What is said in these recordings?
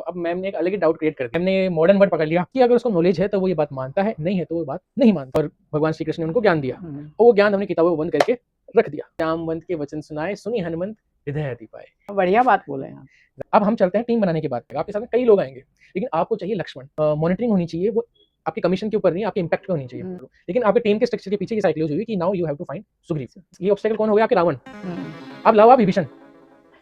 अब मैम ने एक अलग ही डाउट क्रिएट कर दिया। मैम ने मॉडर्न वर्ड पकड़ लिया कि अगर उसको नॉलेज है तो वो ये बात मानता है, नहीं है तो वो बात नहीं मानता। और भगवान श्री कृष्ण ने उनको ज्ञान दिया और वो ज्ञान हमने किताबों में बंद करके रख दिया। जामवंत के वचन सुनाए, सुनी हनुमंत हृदय अति पाए। बढ़िया बात बोले हैं आप। अब हम चलते हैं टीम बनाने की बात पे। आपके साथ में कई लोग आएंगे, लेकिन आपको चाहिए लक्ष्मण। मॉनिटरिंग होनी चाहिए, वो आपके कमीशन के ऊपर नहीं, आपके इंपैक्ट पे होनी चाहिए। लेकिन आपके टीम के स्ट्रक्चर के पीछे ये साइक्लोज हुई कि now you have to find Sugriva. ये ऑब्स्टेकल कौन हो गया? आपके रावण। अब लाओ आप विभीषण।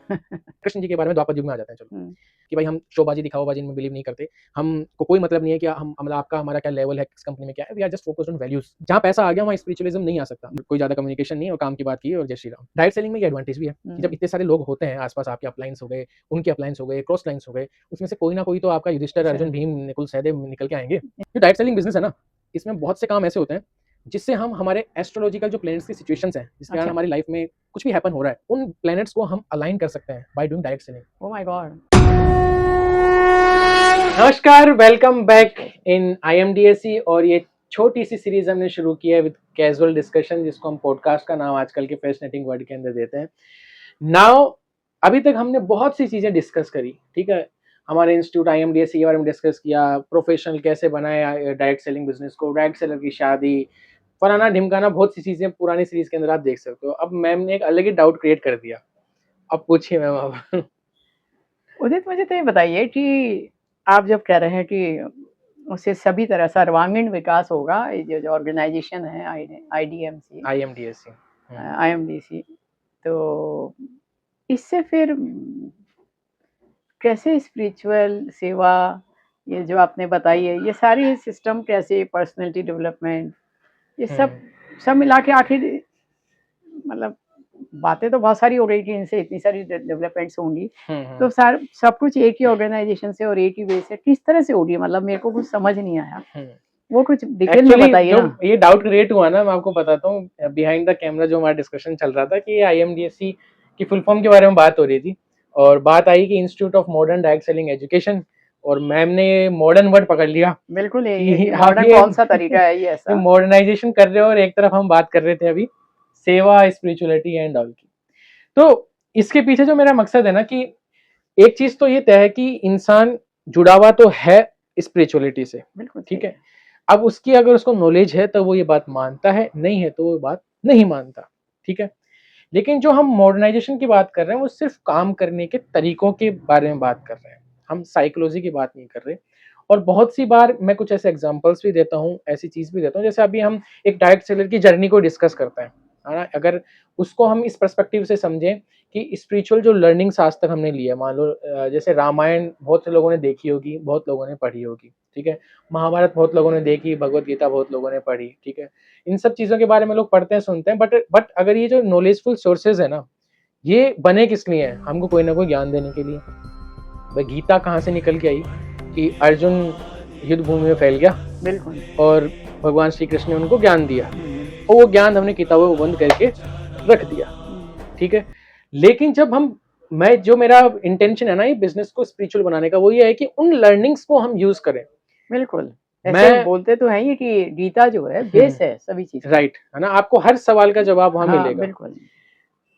कृष्ण जी के बारे में द्वापर युग में आ जाते हैं। चलो कि भाई हम शोबाजी दिखावाबाजी में बिलीव नहीं करते, हमको कोई मतलब नहीं है कि हम मतलब आपका हमारा क्या लेवल है, किस कंपनी में क्या है। We are just focused on values. जहाँ पैसा आ गया वहाँ स्पिरिचुअलिज्म नहीं आ सकता। कोई ज्यादा कम्युनिकेशन नहीं और काम की बात की और जय श्री राम। डायरेक्ट सेलिंग में ये एडवांटेज भी है कि जब इतने सारे लोग होते हैं आसपास, आपके अपलाइंस हो गए, उनके अपलाइंस हो गए, क्रॉस लाइन्स हो गए, उसमें से कोई ना कोई तो आपका युधिष्ठिर, अर्जुन, भीम, नकुल, सहदेव निकल के आएंगे। जो डायरेक्ट सेलिंग बिजनेस है ना, इसमें बहुत से काम ऐसे होते हैं जिससे हम हमारे एस्ट्रोलॉजिकल जो प्लैनेट्स की सिचुएशंस हैं, जिसके कारण हमारी लाइफ में कुछ भी हैपन हो रहा है, उन प्लैनेट्स को हम अलाइन कर सकते हैं by doing direct selling. Oh my God. नमस्कार, वेलकम बैक इन IMDSE। और ये छोटी सी सीरीज हमने शुरू की है विद कैजुअल डिस्कशन, जिसको हम पॉडकास्ट का नाम आजकल के फैसिनेटिंग वर्ड के अंदर देते हैं। नाउ अभी तक हमने बहुत सी चीजें डिस्कस करी, ठीक है। हमारे इंस्टीट्यूट IMDSE के बारे में डिस्कस किया, प्रोफेशनल कैसे बनाए डायरेक्ट सेलिंग बिजनेस को, डायरेक्ट सेलर की शादी, फलाना ढिमकाना, बहुत सी चीजें पुरानी सीरीज के अंदर आप देख सकते हो। अब मैम ने एक अलग ही डाउट क्रिएट कर दिया। अब पूछिए मैम। अब उदित, मुझे तो ये बताइए कि आप जब कह रहे हैं कि उससे सभी तरह सर्वांगीण विकास होगा, ये जो ऑर्गेनाइजेशन है IMDSE IMDC, तो इससे फिर कैसे स्पिरिचुअल सेवा, ये जो आपने बताई है, ये सारी सिस्टम कैसे, पर्सनैलिटी डेवलपमेंट, ये सब मिला के आखिर मतलब बातें तो बहुत सारी हो रही थी, इनसे इतनी सारी डेवलपमेंट्स होंगी, तो सब कुछ एक ही ऑर्गेनाइजेशन से और एक ही वे से किस तरह से हो रही है? मतलब मेरे को कुछ समझ नहीं आया, वो कुछ डिटेल में बताइए ना। ये डाउट क्रिएट हुआ ना, मैं आपको बताता हूँ। बिहाइंड द कैमरा जो हमारा डिस्कशन चल रहा था कि IMDSE की फुल फॉर्म के बारे में बात हो रही थी, और बात आई कि institute of modern direct selling education, और मैम ने मॉडर्न वर्ड पकड़ लिया। बिल्कुल, ये मॉडर्न कौन सा तरीका है ये ऐसा? मॉडर्नाइजेशन कर रहे हो, और एक तरफ हम बात कर रहे थे अभी सेवा, स्पिरिचुअलिटी एंड ऑल की। तो इसके पीछे जो मेरा मकसद है ना, कि एक चीज तो ये तय है कि इंसान जुड़ा हुआ तो है स्पिरिचुअलिटी से, ठीक है। अब उसकी अगर उसको नॉलेज है तो वो ये बात मानता है, नहीं है तो वो बात नहीं मानता, ठीक है। लेकिन जो हम मॉडर्नाइजेशन की बात कर रहे हैं वो सिर्फ काम करने के तरीकों के बारे में बात कर रहे हैं, हम साइकोलॉजी की बात नहीं कर रहे। और बहुत सी बार मैं कुछ ऐसे एग्जांपल्स भी देता हूँ, ऐसी चीज भी देता हूँ, जैसे अभी हम एक डायरेक्ट सेलर की जर्नी को डिस्कस करते हैं, है ना। अगर उसको हम इस पर्सपेक्टिव से समझें कि स्पिरिचुअल जो लर्निंग्स आज तक हमने लिया, मान लो जैसे रामायण बहुत से लोगों ने देखी होगी, बहुत लोगों ने पढ़ी होगी, ठीक है। महाभारत बहुत लोगों ने देखी, भगवत गीता बहुत लोगों ने पढ़ी, ठीक है। इन सब चीजों के बारे में लोग पढ़ते हैं, सुनते हैं, बट अगर ये जो नॉलेजफुल सोर्सेज है ना, ये बने किस लिए हैं? हमको कोई ना कोई ज्ञान देने के लिए। भाई गीता कहाँ से निकल के आई कि अर्जुन युद्ध भूमि में फैल गया, बिल्कुल, और भगवान श्री कृष्ण ने उनको ज्ञान दिया, और वो ज्ञान हमने किताबों में बंद करके रख दिया, ठीक है। लेकिन जब जो मेरा इंटेंशन है ना ये बिजनेस को स्पिरिचुअल बनाने का, वो ये है कि उन लर्निंग्स को हम यूज करें। बिल्कुल, ऐसे बोलते तो हैं ये कि गीता जो है बेस है सभी चीज, राइट, है ना। आपको हर सवाल का जवाब वहां मिलेगा। बिल्कुल।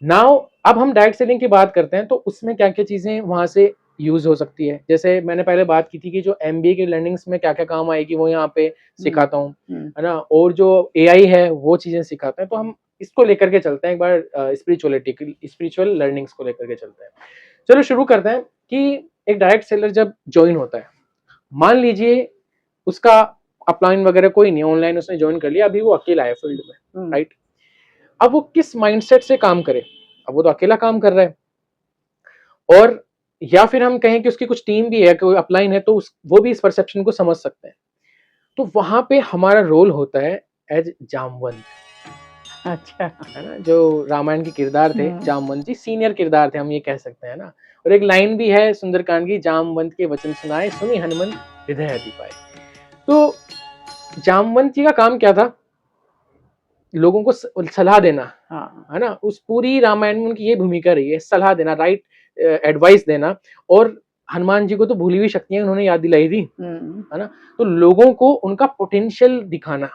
नाउ अब हम डायरेक्ट सेलिंग की बात करते हैं, तो उसमें क्या क्या चीजें वहां से यूज हो सकती है। जैसे मैंने पहले बात की थी कि जो MBA की लर्निंग्स में क्या क्या काम आएगी वो यहाँ पे सिखाता हूँ, है ना। और जो AI है वो चीजें सिखाते हैं। तो हम इसको लेकर के चलते हैं एक बार, स्पिरिचुअल लर्निंग्स को लेकर के चलते हैं। चलो शुरू करते हैं कि एक डायरेक्ट सेलर जब ज्वाइन होता है, मान लीजिए उसका अपलाइन वगैरह कोई नहीं, ऑनलाइन उसने ज्वाइन कर लिया, अभी वो अकेला है फील्ड में, राइट। अब वो किस माइंडसेट से काम करे? अब वो तो अकेला काम कर रहा है, और या फिर हम कहें कि उसकी कुछ टीम भी है, कोई अपलाइन है, तो वो भी इस परसेप्शन को समझ सकते हैं। तो वहां पे हमारा रोल होता है एज जामवंत। अच्छा, है ना, जो रामायण के किरदार थे, जामवंत जी सीनियर किरदार थे, हम ये कह सकते हैं ना। और एक लाइन भी है सुंदरकांड की, जामवंत के वचन सुनाए, सुनी हनुमंत हृदय अति पाए। तो जामवंत जी का काम क्या था? लोगों को सलाह देना, है ना। उस पूरी रामायण में उनकी ये भूमिका रही है, सलाह देना, राइट एडवाइस देना। और हनुमान जी को तो भूली हुई शक्तियां उन्होंने याद दिलाई थी, है ना। तो लोगों को उनका पोटेंशियल दिखाना,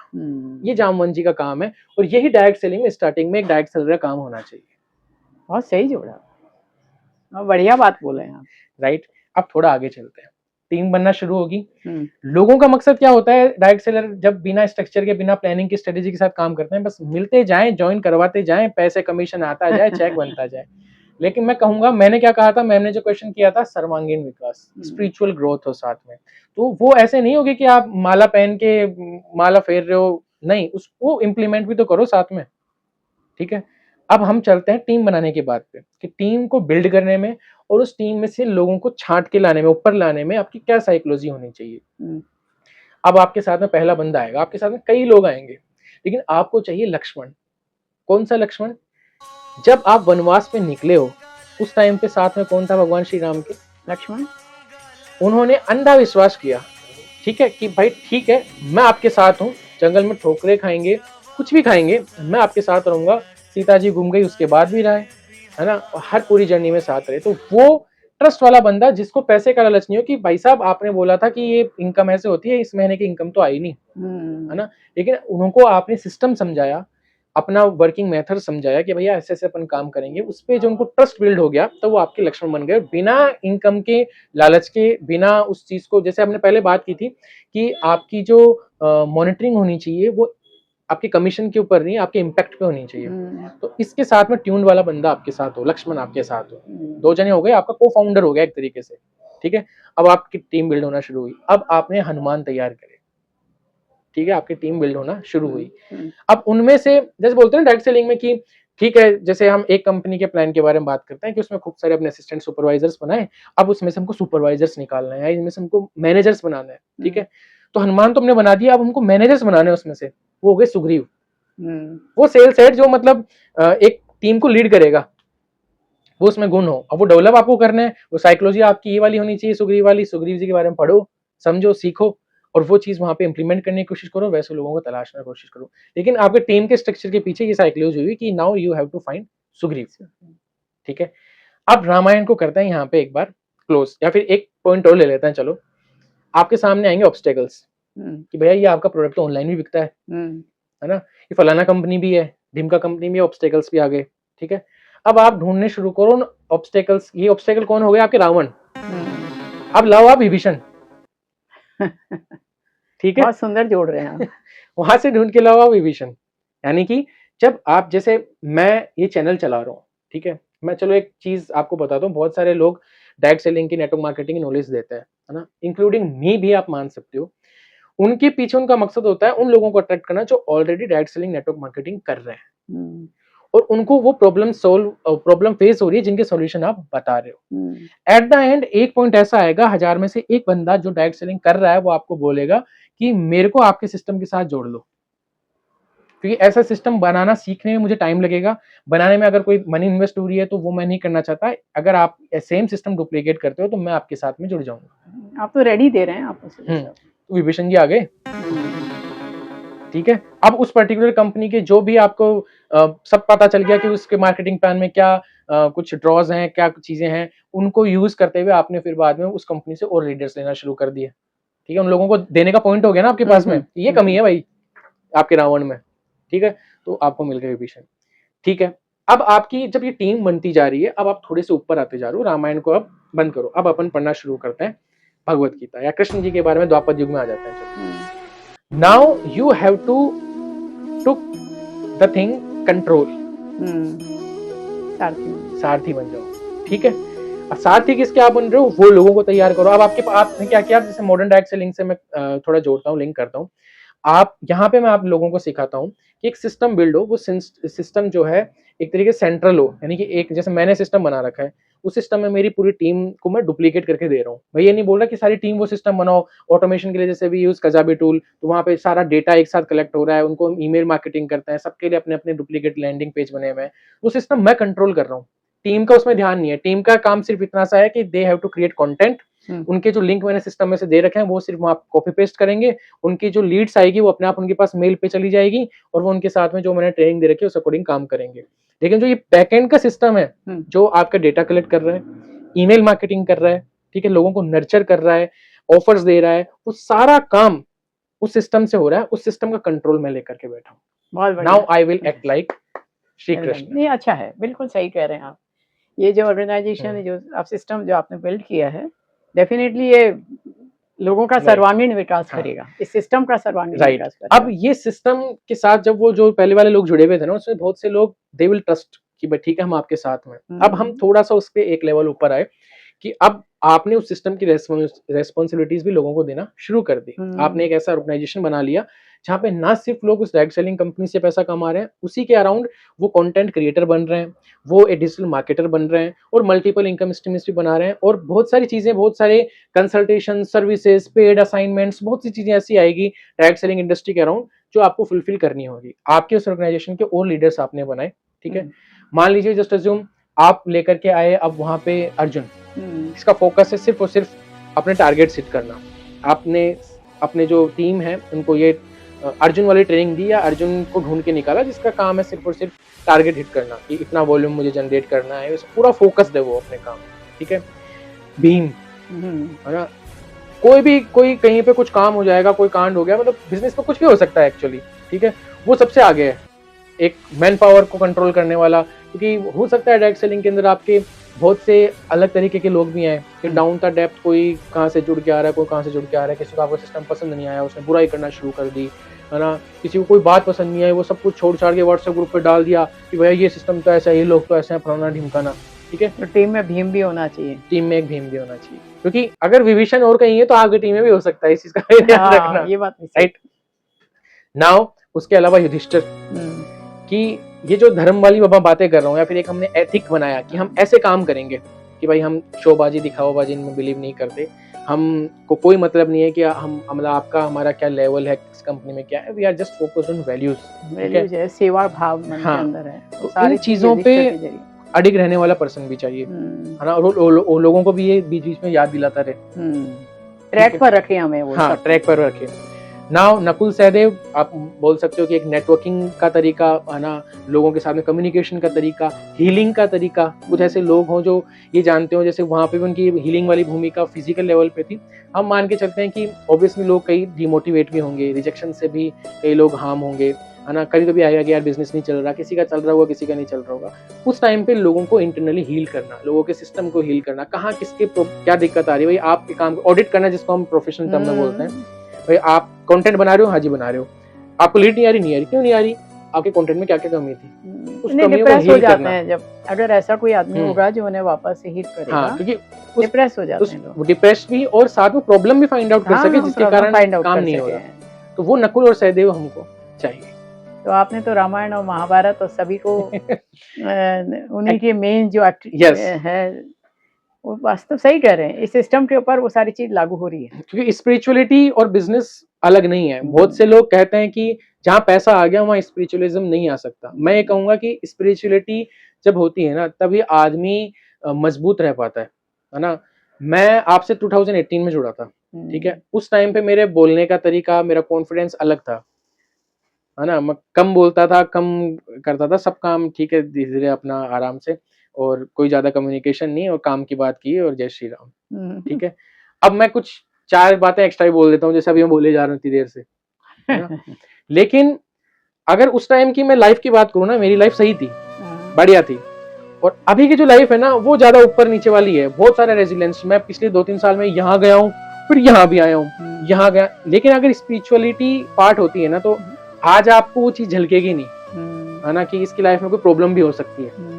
ये जामवंत जी का काम है। और यही डायरेक्ट सेलिंग में स्टार्टिंग में एक डायरेक्ट सेलर का काम होना चाहिए। बहुत सही जोड़ा, बढ़िया बात बोले हैं आप, राइट। अब थोड़ा आगे चलते हैं। टीम बनना शुरू होगी। हम्म। लोगों का मकसद क्या होता है, डायरेक्ट सेलर जब बिना स्ट्रक्चर के, बिना प्लानिंग की स्ट्रेटेजी के साथ काम करते हैं, बस मिलते जाएं, ज्वाइन करवाते जाएं, पैसे कमीशन आता जाए, चेक बनता जाए। लेकिन मैं कहूंगा, मैंने क्या कहा था, मैंने जो क्वेश्चन किया था, सर्वांगीण विकास, स्पिरिचुअल ग्रोथ हो साथ में। तो वो ऐसे नहीं होगी कि आप माला पहन के माला फेर रहे हो, नहीं, उसको इम्प्लीमेंट भी तो करो साथ में। ठीक है, अब हम चलते हैं टीम बनाने की बात पे, कि टीम को बिल्ड करने में और उस टीम में से लोगों को छांट के लाने में, ऊपर लाने में आपकी क्या साइकोलॉजी होनी चाहिए। अब आपके साथ में पहला बंदा आएगा, आपके साथ में कई लोग आएंगे, लेकिन आपको चाहिए लक्ष्मण। कौन सा लक्ष्मण? जब आप वनवास पे निकले हो, उस टाइम पे साथ में कौन था भगवान श्री राम के? लक्ष्मण। उन्होंने अंधा विश्वास किया, ठीक है, कि भाई ठीक है, मैं आपके साथ हूँ, जंगल में ठोकरे खाएंगे, कुछ भी खाएंगे, मैं आपके साथ रहूंगा। सीता जी घूम गई, उसके बाद भी रहे, है ना, हर पूरी जर्नी में साथ रहे। तो वो ट्रस्ट वाला बंदा, जिसको पैसे का लालच नहीं हो, कि भाई साहब आपने बोला था कि ये इनकम ऐसे होती है, इस महीने की इनकम तो आई नहीं, है ना, लेकिन उनको आपने सिस्टम समझाया, अपना वर्किंग मेथड समझाया कि भैया ऐसे ऐसे अपन काम करेंगे, उस पर जो उनको ट्रस्ट बिल्ड हो गया, तो वो आपके लक्ष्मण बन गए। बिना इनकम के लालच के, बिना उस चीज को, जैसे हमने पहले बात की थी कि आपकी जो मॉनिटरिंग होनी चाहिए, वो आपके कमीशन के ऊपर नहीं, आपके इम्पैक्ट पे होनी चाहिए। तो इसके साथ में ट्यून वाला बंदा आपके साथ हो, लक्ष्मण आपके साथ हो, दो जने हो गए, आपका को फाउंडर हो गया एक तरीके से। ठीक है, अब आपकी टीम बिल्ड होना शुरू हुई। अब आपने हनुमान तैयार करे, ठीक है, आपकी टीम बिल्ड होना शुरू हुई। अब उनमें से, जैसे बोलते हैं डायरेक्ट सेलिंग में कि ठीक है, जैसे हम एक कंपनी के प्लान के बारे में बात करते हैं कि उसमें खूब सारे अपने असिस्टेंट सुपरवाइजर्स बनाए, अब उसमें से हमको सुपरवाइजर्स निकालना है, इनमें से हमको मैनेजर्स बनाना है। ठीक है, तो हनुमान तो हमने बना दिया, अब हमको मैनेजर्स बनाने हैं उसमें से, वो हो गए सुग्रीव। वो सेल्स हेड जो मतलब एक टीम को लीड करेगा, वो उसमें गुण हो। अब वो डेवलप आपको करना है, वो साइकोलॉजी आपकी ये वाली होनी चाहिए, सुग्रीव वाली। सुग्रीव जी के बारे में पढ़ो, समझो, सीखो, और वो चीज वहां पे इंप्लीमेंट करने की कोशिश करो, वैसे लोगों को तलाशने की कोशिश करो। लेकिन आपके टीम के स्ट्रक्चर के पीछे ये साइकोलॉजी हुई कि now you have to find Sugriva. ठीक है, अब रामायण को करते हैं यहाँ पे एक बार क्लोज, या फिर एक पॉइंट और ले लेते हैं। चलो, आपके सामने आएंगे ऑब्स्टेकल्स कि भैया ये आपका प्रोडक्ट तो ऑनलाइन भी बिकता है ना, ये फलाना कंपनी भी है, ढिमका कंपनी भी, ऑब्स्टेकल्स भी आ गए। ठीक है, अब आप ढूंढने शुरू करो ऑब्स्टेकल्स। ये ऑब्स्टेकल कौन हो गए? आपके रावण। अब लाओ आप विभीषण। ठीक है, बहुत सुंदर जोड़ रहे हैं आप। वहां से ढूंढ के लाओ आप विभीषण। यानी कि जब आप, जैसे मैं ये चैनल चला रहा हूँ, ठीक है, मैं चलो एक चीज आपको बताता हूँ, बहुत सारे लोग डायरेक्ट सेलिंग की, नेटवर्क मार्केटिंग की नॉलेज देते हैं, है ना, इंक्लूडिंग मी भी, आप मान सकते हो। उनके पीछे उनका मकसद होता है उन लोगों को अट्रैक्ट करना जो already direct selling, network marketing कर रहे हैं, और उनको वो प्रॉब्लम फेस हो रही है जिनके सॉल्यूशन आप बता रहे हो। एट द एंड एक पॉइंट ऐसा आएगा, 1000 में से एक बंदा जो डायरेक्ट सेलिंग कर रहा है, वो आपको बोलेगा कि मेरे को आपके सिस्टम के साथ जोड़ लो, क्योंकि ऐसा सिस्टम बनाना सीखने में मुझे टाइम लगेगा। बनाने में अगर कोई मनी इन्वेस्ट हो रही है तो वो मैं नहीं करना चाहता। अगर आप सेम सिस्टम डुप्लीकेट करते हो तो मैं आपके साथ में जुड़ जाऊंगा। आप तो रेडी दे रहे हैं आप। तो विभीषण जी आ गए। ठीक है, अब उस पर्टिकुलर कंपनी के जो भी आपको सब पता चल गया कि उसके मार्केटिंग प्लान में क्या कुछ ड्रॉज हैं, क्या चीजें हैं, उनको यूज करते हुए आपने फिर बाद में उस कंपनी से और लीडर्स लेना शुरू कर दिए। ठीक है, उन लोगों को देने का पॉइंट हो गया ना आपके पास में, ये कमी है भाई आपके रावण में। ठीक है, तो आपको मिल गया विभीषण। ठीक है, अब आपकी जब ये टीम बनती जा रही है, अब आप थोड़े से ऊपर आते जा रहे हो, रामायण को अब बंद करो, अब अपन पढ़ना शुरू करते हैं भगवत गीता, या कृष्ण जी के बारे में द्वापर युग में आ जाते हैं। Now you have to took the thing control, सारथी बन जाओ। ठीक है, अब सारथी किसके आप बन रहे हो? वो लोगों को तैयार करो। अब आपने क्या किया, जैसे मॉडर्न डायरेक्ट सेलिंग से मैं थोड़ा जोड़ता हूँ, लिंक करता हूँ। आप यहाँ पे मैं आप लोगों को सिखाता हूँ कि एक सिस्टम बिल्ड हो, वो सिस्टम जो है एक तरीके से सेंट्रल हो, यानी कि एक, जैसे मैंने सिस्टम बना रखा है, उस सिस्टम में मेरी पूरी टीम को मैं डुप्लीकेट करके दे रहा हूँ। मैं ये नहीं बोल रहा कि सारी टीम वो सिस्टम बनाओ। ऑटोमेशन के लिए जैसे भी यूज कजाबी टूल, तो वहाँ पे सारा डेटा एक साथ कलेक्ट हो रहा है, उनको ईमेल मार्केटिंग करते हैं, सबके लिए अपने अपने डुप्लीकेट लैंडिंग पेज बने हुए हैं। वो सिस्टम मैं कंट्रोल कर रहा हूँ, टीम का उसमें ध्यान नहीं है। टीम का काम सिर्फ इतना सा है कि they have to create content. उनके जो लिंक मैंने सिस्टम में से दे रखे हैं वो सिर्फ वहां कॉपी पेस्ट करेंगे, उनकी जो लीड्स आएगी वो अपने आप उनके पास मेल पे चली जाएगी, और वो उनके साथ में जो मैंने ट्रेनिंग दे रखी है उस अकॉर्डिंग काम करेंगे। लेकिन जो ये बैकएंड का सिस्टम है, जो आपका डेटा कलेक्ट कर रहा है, ईमेल मार्केटिंग कर रहा है, ठीक है, लोगों को नर्चर कर रहा है, ऑफर्स दे रहा है, वो सारा काम उस सिस्टम से हो रहा है। उस सिस्टम का कंट्रोल मैं लेकर के बैठा हूँ। Now I will act like Shri Krishna. नहीं, अच्छा है, बिल्कुल सही कह रहे हैं आप। ये जो ऑर्गेनाइजेशन, जो आप सिस्टम जो आपने बिल्ड किया है, डेफिनेटली ये लोगों का Right. सर्वांगीण विकास हाँ। करेगा, इस सिस्टम का सर्वांगीण राइट। विकास करेगा। अब ये सिस्टम के साथ जब वो जो पहले वाले लोग जुड़े हुए थे ना, उसमें बहुत से लोग दे विल ट्रस्ट कि भाई ठीक है, हम आपके साथ में हैं। अब हम थोड़ा सा उस पे एक लेवल ऊपर आए कि अब आपने उस सिस्टम की रेस्पॉन्सिबिलिटीज भी लोगों को देना शुरू कर दी। आपने एक ऐसा ऑर्गेनाइजेशन बना लिया जहाँ पे ना सिर्फ लोग उस डायरेक्ट सेलिंग कंपनी से पैसा कमा रहे हैं, उसी के अराउंड वो कंटेंट क्रिएटर बन रहे हैं, वो एक डिजिटल मार्केटर बन रहे हैं और मल्टीपल इनकम स्ट्रीम्स भी बना रहे हैं, और बहुत सारी चीजें, बहुत सारे कंसल्टेशन सर्विसेज, पेड असाइनमेंट्स, बहुत सी चीजें ऐसी आएगी डायरेक्ट सेलिंग इंडस्ट्री के अराउंड जो आपको फुलफिल करनी होगी। आपके उस ऑर्गेनाइजेशन के और लीडर्स आपने बनाए, ठीक है। मान लीजिए जस्ट अज्यूम आप लेकर के आए अब वहां पे अर्जुन, इसका फोकस है सिर्फ और सिर्फ अपने टारगेट सेट करना। आपने अपने जो टीम है उनको ये अर्जुन वाली ट्रेनिंग दी या अर्जुन को ढूंढ के निकाला जिसका काम है सिर्फ और सिर्फ टारगेट हिट करना, कि इतना वॉल्यूम मुझे जनरेट करना है, पूरा फोकस दे वो अपने काम, ठीक है। भीम है ना, कोई कहीं पे कुछ काम हो जाएगा, कोई कांड हो गया, मतलब बिजनेस में कुछ भी हो सकता है एक्चुअली, ठीक है, वो सबसे आगे है एक मैन पावर को कंट्रोल करने वाला। क्योंकि हो सकता है डायरेक्ट सेलिंग के अंदर आपके बहुत से अलग तरीके के लोग भी हैं कि डाउन द डेप्थ कोई कहाँ से जुड़ के आ रहा है, कोई कहाँ से जुड़ के आ रहा है, किसी को आपका सिस्टम पसंद नहीं आया, उसने बुराई करना शुरू कर दी, है ना, किसी को कोई बात पसंद नहीं आई, वो सब कुछ छोड़ छाड़ के व्हाट्सएप ग्रुप पे डाल दिया कि भैया ये सिस्टम तो ऐसा है, ये लोग तो ऐसे हैं, फलाना ढिमकाना, ठीक है। तो टीम में भीम भी होना चाहिए, टीम में एक भीम भी होना चाहिए, क्योंकि अगर विभीषण और कहीं है तो आपकी टीम में भी हो सकता है, इस चीज का ध्यान रखना, ये बात राइट। नाउ उसके अलावा युधिष्ठिर कि ये जो धर्म वाली मैं बातें कर रहा हूँ, या फिर एक हमने एथिक बनाया कि हम ऐसे काम करेंगे कि भाई हम शोबाजी दिखावाबाजी इनमें बिलीव नहीं करते, हमको कोई मतलब नहीं है कि हम मतलब आपका हमारा क्या लेवल है, किस कंपनी में क्या है, we are just focused on values है, सेवा भाव मन के हाँ। अंदर है, तो इन चीजों पे अडिग रहने वाला पर्सन भी चाहिए, है ना, और लोगों को भी ये बीच बीच में याद दिलाता रहे, ट्रैक पर रखे हमें वो, हाँ, ट्रैक पर रखे। नाउ नकुल सहदेव आप बोल सकते हो कि एक नेटवर्किंग का तरीका, है ना, लोगों के साथ में कम्युनिकेशन का तरीका, हीलिंग का तरीका, कुछ ऐसे लोग हों जो ये जानते हो, जैसे वहाँ पे भी उनकी हीलिंग वाली भूमिका फिजिकल लेवल पे थी। हम मान के चलते हैं कि ऑब्वियसली लोग कई डिमोटिवेट भी होंगे, रिजेक्शन से भी कई लोग हार्म होंगे, है ना, कभी कभी आएगा कि यार बिजनेस नहीं चल रहा, किसी का चल रहा होगा, किसी का नहीं चल रहा होगा। उस टाइम पे लोगों को इंटरनली हील करना, लोगों के सिस्टम को हील करना, कहाँ किसके क्या दिक्कत आ रही है, भाई आपके काम ऑडिट करना, जिसको हम प्रोफेशनल टर्म में बोलते हैं। भाई आप कंटेंट बना रहे हो, हाँ जी बना रहे हो, आपको लीड नहीं आ रही, क्यों नहीं आ रही, आपके कंटेंट में क्या क्या कमी थी, उस कमियों को हील करना है। जब अगर ऐसा कोई आदमी होगा जो उन्हें वापस से हील करेगा, हाँ, क्योंकि डिप्रेस हो जाते हैं लोग, डिप्रेस भी, और साथ में प्रॉब्लम भी फाइंड आउट कर सके जिसके कारण काम नहीं हो रहा, तो वो नकुल और सहदेव हमको चाहिए। तो आपने तो रामायण और महाभारत और सभी को उन्हीं के मेन जो है, वो वास्तव सही कह रहे हैं, इस सिस्टम के ऊपर वो सारी चीज लागू हो रही है, क्योंकि स्पिरिचुअलिटी और बिजनेस अलग नहीं है। बहुत से लोग कहते हैं कि जहाँ पैसा आ गया वहाँ स्पिरिचुअलिज्म नहीं आ सकता। मैं ये कहूंगा कि स्पिरिचुअलिटी जब होती है ना, तभी आदमी मजबूत रह पाता है ना। मैं आपसे 2018 में जुड़ा था, ठीक है, उस टाइम पे मेरे बोलने का तरीका, मेरा कॉन्फिडेंस अलग था, है ना, मैं कम बोलता था, कम करता था, सब काम ठीक है, धीरे धीरे अपना आराम से, और कोई ज्यादा कम्युनिकेशन नहीं, और काम की बात की, और जय श्री राम, ठीक है। अब मैं कुछ 4 बातें एक्स्ट्रा ही बोल देता हूँ, जैसे अभी मैं बोले जा रहा हूँ इतनी देर से, है ना। लेकिन अगर उस टाइम की मैं लाइफ की बात करूँ ना, मेरी लाइफ सही थी, बढ़िया थी, और अभी की जो लाइफ है ना वो ज्यादा ऊपर नीचे वाली है, बहुत सारे रेजिलेंस। मैं पिछले 2-3 साल में यहाँ गया हूँ, फिर यहाँ भी आया हूँ, यहाँ गया, लेकिन अगर स्पिरिचुअलिटी पार्ट होती है ना, तो आज आपको वो चीज झलकेगी नहीं, है ना, कि इसकी लाइफ में कोई प्रॉब्लम भी हो सकती है,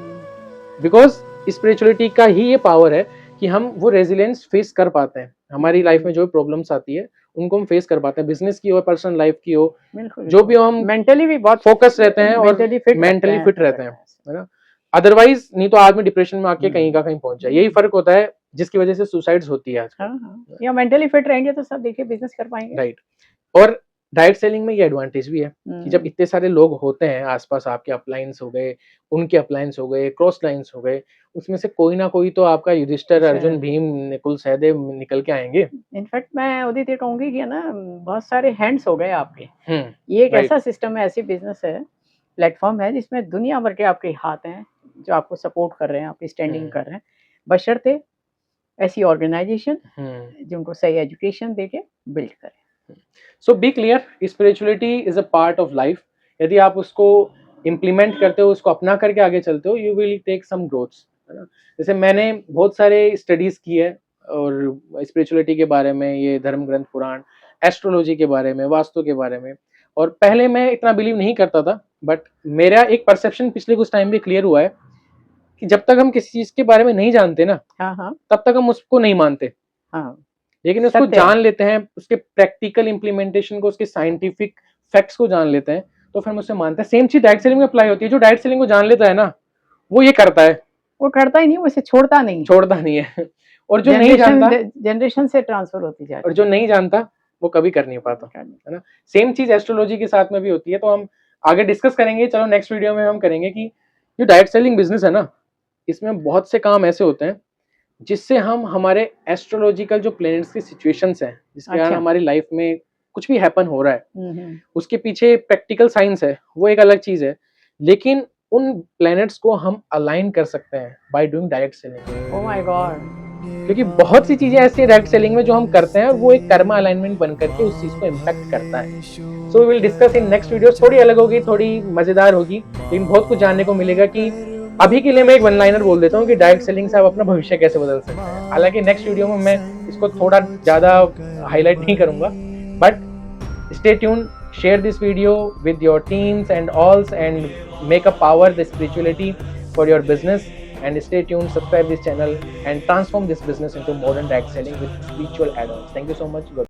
बिकॉज स्पिरिचुअलिटी का ही ये पावर है कि हम वो रेजिलेंस फेस कर पाते हैं। हमारी लाइफ में जो प्रॉब्लम्स आती है उनको हम फेस कर पाते हैं, बिजनेस की हो, पर्सनल लाइफ की हो, जो भी हो, हम मेंटली भी बहुत फोकस रहते हैं और मेंटली फिट रहते हैं, है ना। अदरवाइज नहीं तो आदमी डिप्रेशन में आके कहीं का कहीं पहुंच जाए। यही फर्क होता है जिसकी वजह से सुसाइड्स होती है आजकल। या मेंटली फिट रहेंगे तो सब देखिए बिजनेस कर पाएंगे, राइट। और डायरेक्ट सेलिंग में ये एडवांटेज भी है कि जब इतने सारे लोग होते हैं आसपास, आपके अपलाइंस हो गए, उनके अपलाइंस हो गए, क्रॉस लाइंस हो गए, उसमें से कोई ना कोई तो आपका युधिष्ठिर, अर्जुन, भीम, नकुल, सहदेव निकल के आएंगे। इनफैक्ट मैं उदित ये कहूंगी कि ना बहुत सारे हैंड्स हो गए आपके। ये एक ऐसा सिस्टम है, ऐसी बिजनेस है, प्लेटफॉर्म है जिसमें दुनिया भर के आपके हाथ हैं जो आपको सपोर्ट कर रहे हैं, आपकी स्टैंडिंग कर रहे हैं, बशर्ते ऐसी ऑर्गेनाइजेशन जिनको सही एजुकेशन देके बिल्ड करें। So be clear, spirituality is a part of life. यदि आप उसको इम्प्लीमेंट करते हो, उसको अपना करके आगे चलते हो, you will take some growths, है ना। जैसे मैंने बहुत सारे स्टडीज की है, और स्पिरिचुअलिटी के बारे में, ये धर्म ग्रंथ पुराण, एस्ट्रोलॉजी के बारे में, वास्तु के बारे में। और पहले मैं इतना बिलीव नहीं करता था, बट मेरा एक परसेप्शन पिछले कुछ टाइम भी क्लियर हुआ है कि जब तक हम किसी चीज के बारे में नहीं जानते ना, हाँ हाँ तब तक हम उसको नहीं मानते। हाँ लेकिन उसको सत्य है। जान लेते हैं, उसके प्रैक्टिकल इंप्लीमेंटेशन को, उसके साइंटिफिक फैक्ट्स को जान लेते हैं, तो फिर हम उससे मानते हैं। सेम चीज डायरेक्ट सेलिंग में अप्लाई होती है। जो डायरेक्ट सेलिंग को जान लेता है ना, वो ये करता है, वो करता ही नहीं, वो इसे छोड़ता नहीं, छोड़ता नहीं है। और जो नहीं जानता, जनरेशन से ट्रांसफर होती जाती और जो नहीं जानता वो कभी कर नहीं पाता, है। है ना। सेम चीज एस्ट्रोलॉजी के साथ में भी होती है। तो हम आगे डिस्कस करेंगे, चलो नेक्स्ट वीडियो में हम करेंगे कि जो डायरेक्ट सेलिंग बिजनेस है ना, इसमें बहुत से काम ऐसे होते हैं जिससे हम हमारे एस्ट्रोलॉजिकल जो प्लैनेट्स की सिचुएशंस हैं, जिसके कारण अच्छा। हमारी लाइफ में कुछ भी हैपन हो रहा है, हम्म। उसके पीछे प्रैक्टिकल साइंस है, वो एक अलग चीज है। लेकिन उन प्लैनेट्स को हम अलाइन कर सकते हैं by doing direct selling. Oh my God, क्योंकि बहुत सी चीजें ऐसी है डायरेक्ट सेलिंग में जो हम करते हैं और वो एक कर्मा अलाइनमेंट बन करके उस चीज को इम्पैक्ट करता है। So we will discuss in next video. थोड़ी अलग होगी, थोड़ी मजेदार होगी, लेकिन बहुत कुछ जानने को मिलेगा। कि अभी के लिए मैं एक वन लाइनर बोल देता हूँ कि डायरेक्ट सेलिंग से आप अपना भविष्य कैसे बदल सकते हैं। हालांकि नेक्स्ट वीडियो में मैं इसको थोड़ा ज्यादा हाईलाइट नहीं करूंगा, but stay tune, share this video with your teams and alls, and make a power the spirituality for your business. And stay tuned, subscribe this channel, and transform this business into modern direct selling with spiritual add-ons. Thank you so much.